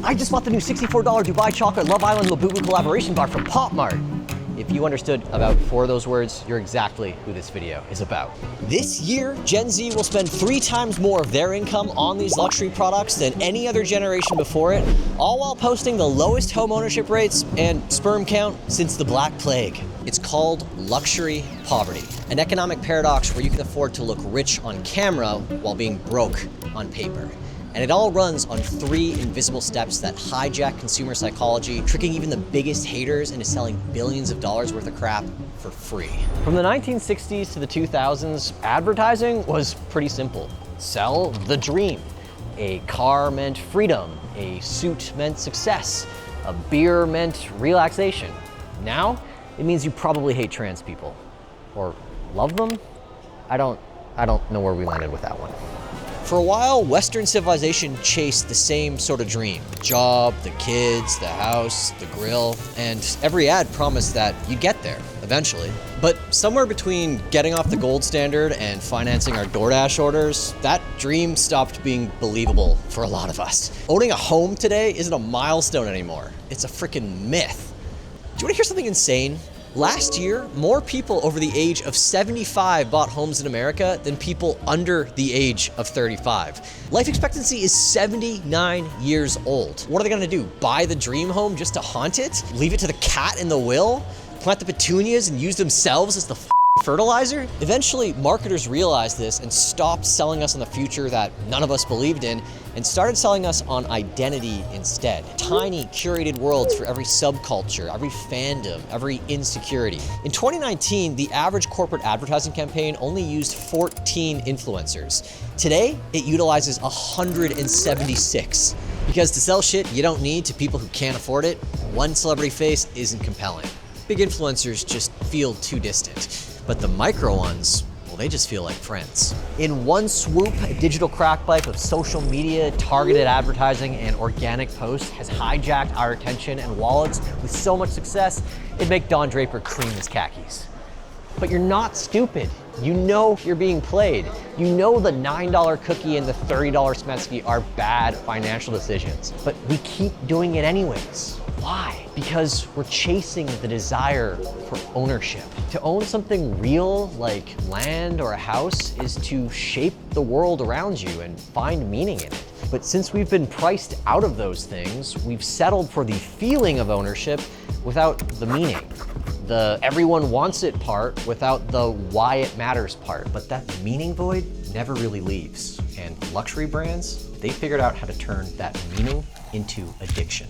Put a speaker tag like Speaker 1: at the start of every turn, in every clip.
Speaker 1: I just bought the new $64 Dubai Chocolate Love Island Labubu collaboration bar from Pop Mart. If you understood about 4 of those words, you're exactly who this video is about. This year, Gen Z will spend 3 times more of their income on these luxury products than any other generation before it, all while posting the lowest home ownership rates and sperm count since the Black Plague. It's called luxury poverty, an economic paradox where you can afford to look rich on camera while being broke on paper. And it all runs on 3 invisible steps that hijack consumer psychology, tricking even the biggest haters into selling billions of dollars worth of crap for free. From the 1960s to the 2000s, advertising was pretty simple. Sell the dream. A car meant freedom, a suit meant success, a beer meant relaxation. Now, it means you probably hate trans people. Or love them? I don't know where we landed with that one. For a while, Western civilization chased the same sort of dream. Job, the kids, the house, the grill, and every ad promised that you'd get there, eventually. But somewhere between getting off the gold standard and financing our DoorDash orders, that dream stopped being believable for a lot of us. Owning a home today isn't a milestone anymore. It's a freaking myth. Do you want to hear something insane? Last year, more people over the age of 75 bought homes in America than people under the age of 35. Life expectancy is 79 years old. What are they gonna do? Buy the dream home just to haunt it? Leave it to the cat in the will? Plant the petunias and use themselves as the fertilizer? Eventually, marketers realized this and stopped selling us on the future that none of us believed in and started selling us on identity instead. Tiny, curated worlds for every subculture, every fandom, every insecurity. In 2019, the average corporate advertising campaign only used 14 influencers. Today, it utilizes 176. Because to sell shit you don't need to people who can't afford it, one celebrity face isn't compelling. Big influencers just feel too distant. But the micro ones, well, they just feel like friends. In one swoop, a digital crackpipe of social media, targeted advertising, and organic posts has hijacked our attention and wallets with so much success, it'd make Don Draper cream his khakis. But you're not stupid. You know you're being played. You know the $9 cookie and the $30 Smetsky are bad financial decisions. But we keep doing it anyways. Why? Because we're chasing the desire for ownership. To own something real, like land or a house, is to shape the world around you and find meaning in it. But since we've been priced out of those things, we've settled for the feeling of ownership without the meaning. The everyone wants it part without the why it matters part. But that meaning void never really leaves. And luxury brands, they figured out how to turn that meaning into addiction.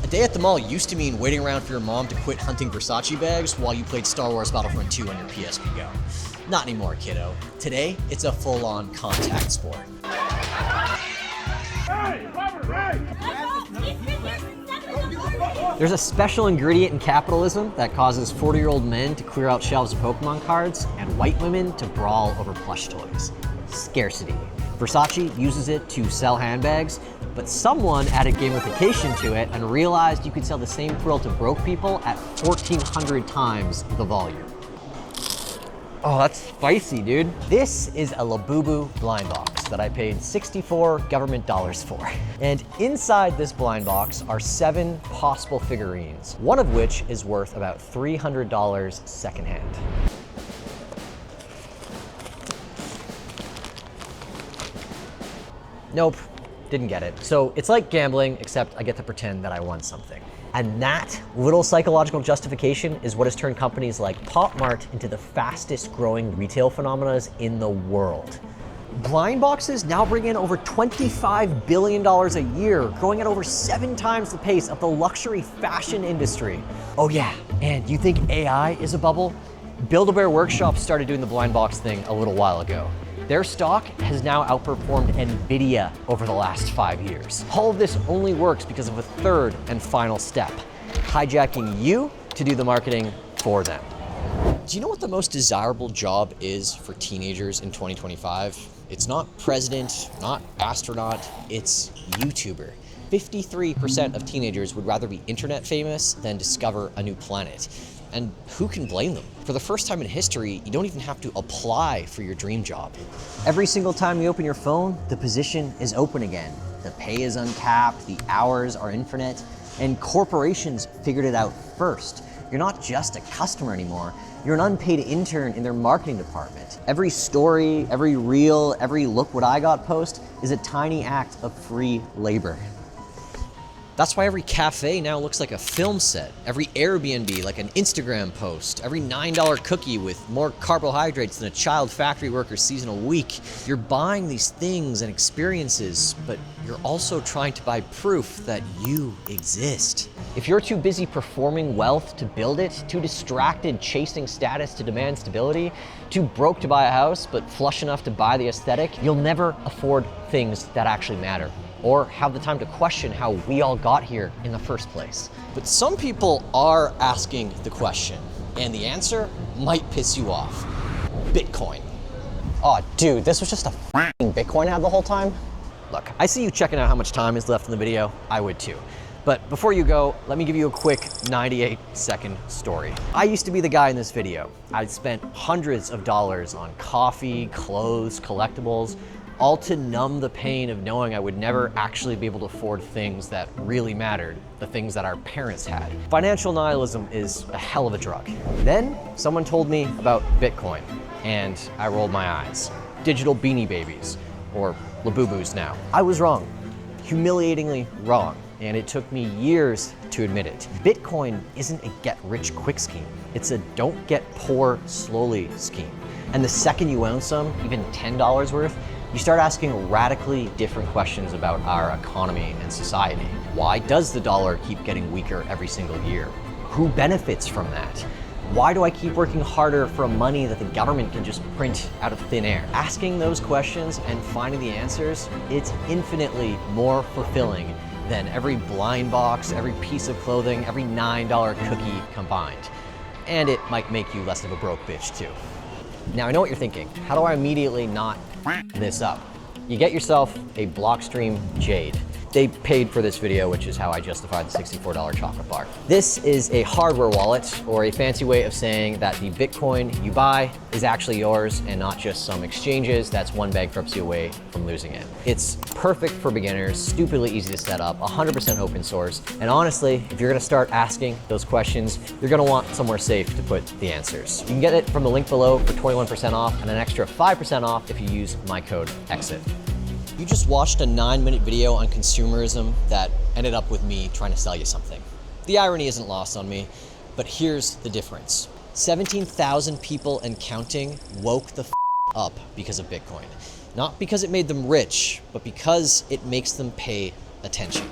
Speaker 1: A day at the mall used to mean waiting around for your mom to quit hunting Versace bags while you played Star Wars Battlefront 2 on your PSP Go. Not anymore, kiddo. Today, it's a full-on contact sport. There's a special ingredient in capitalism that causes 40-year-old men to clear out shelves of Pokemon cards and white women to brawl over plush toys. Scarcity. Versace uses it to sell handbags, but someone added gamification to it and realized you could sell the same thrill to broke people at 1,400 times the volume. Oh, that's spicy, dude. This is a Labubu blind box that I paid 64 government dollars for. And inside this blind box are 7 possible figurines, one of which is worth about $300 secondhand. Nope, didn't get it. So it's like gambling, except I get to pretend that I won something. And that little psychological justification is what has turned companies like Pop Mart into the fastest growing retail phenomena in the world. Blind boxes now bring in over $25 billion a year, growing at over 7 times the pace of the luxury fashion industry. Oh yeah, and you think AI is a bubble? Build-A-Bear Workshop started doing the blind box thing a little while ago. Their stock has now outperformed NVIDIA over the last 5 years. All of this only works because of a third and final step, hijacking you to do the marketing for them. Do you know what the most desirable job is for teenagers in 2025? It's not president, not astronaut, it's YouTuber. 53% of teenagers would rather be internet famous than discover a new planet. And who can blame them? For the first time in history, you don't even have to apply for your dream job. Every single time you open your phone, the position is open again. The pay is uncapped, the hours are infinite, and corporations figured it out first. You're not just a customer anymore, you're an unpaid intern in their marketing department. Every story, every reel, every look what I got post is a tiny act of free labor. That's why every cafe now looks like a film set, every Airbnb like an Instagram post, every $9 cookie with more carbohydrates than a child factory worker's seasonal week. You're buying these things and experiences, but you're also trying to buy proof that you exist. If you're too busy performing wealth to build it, too distracted chasing status to demand stability, too broke to buy a house but flush enough to buy the aesthetic, you'll never afford things that actually matter, or have the time to question how we all got here in the first place. But some people are asking the question, and the answer might piss you off. Bitcoin. Oh, dude, this was just a f***ing Bitcoin ad the whole time? Look, I see you checking out how much time is left in the video. I would too. But before you go, let me give you a quick 98-second story. I used to be the guy in this video. I'd spent hundreds of dollars on coffee, clothes, collectibles, all to numb the pain of knowing I would never actually be able to afford things that really mattered, the things that our parents had. Financial nihilism is a hell of a drug. Then someone told me about Bitcoin, and I rolled my eyes. Digital beanie babies, or Labubus now. I was wrong, humiliatingly wrong, and it took me years to admit it. Bitcoin isn't a get-rich-quick scheme. It's a don't-get-poor-slowly scheme. And the second you own some, even $10 worth, you start asking radically different questions about our economy and society. Why does the dollar keep getting weaker every single year? Who benefits from that? Why do I keep working harder for money that the government can just print out of thin air? Asking those questions and finding the answers, it's infinitely more fulfilling than every blind box, every piece of clothing, every $9 cookie combined. And it might make you less of a broke bitch too. Now I know what you're thinking. How do I immediately not this up? You get yourself a Blockstream Jade. They paid for this video, which is how I justify the $64 chocolate bar. This is a hardware wallet, or a fancy way of saying that the Bitcoin you buy is actually yours and not just some exchanges that's one bankruptcy away from losing it. It's perfect for beginners, stupidly easy to set up, 100% open source. And honestly, if you're gonna start asking those questions, you're gonna want somewhere safe to put the answers. You can get it from the link below for 21% off and an extra 5% off if you use my code EXIT. You just watched a 9-minute video on consumerism that ended up with me trying to sell you something. The irony isn't lost on me, but here's the difference. 17,000 people and counting woke the f up because of Bitcoin. Not because it made them rich, but because it makes them pay attention.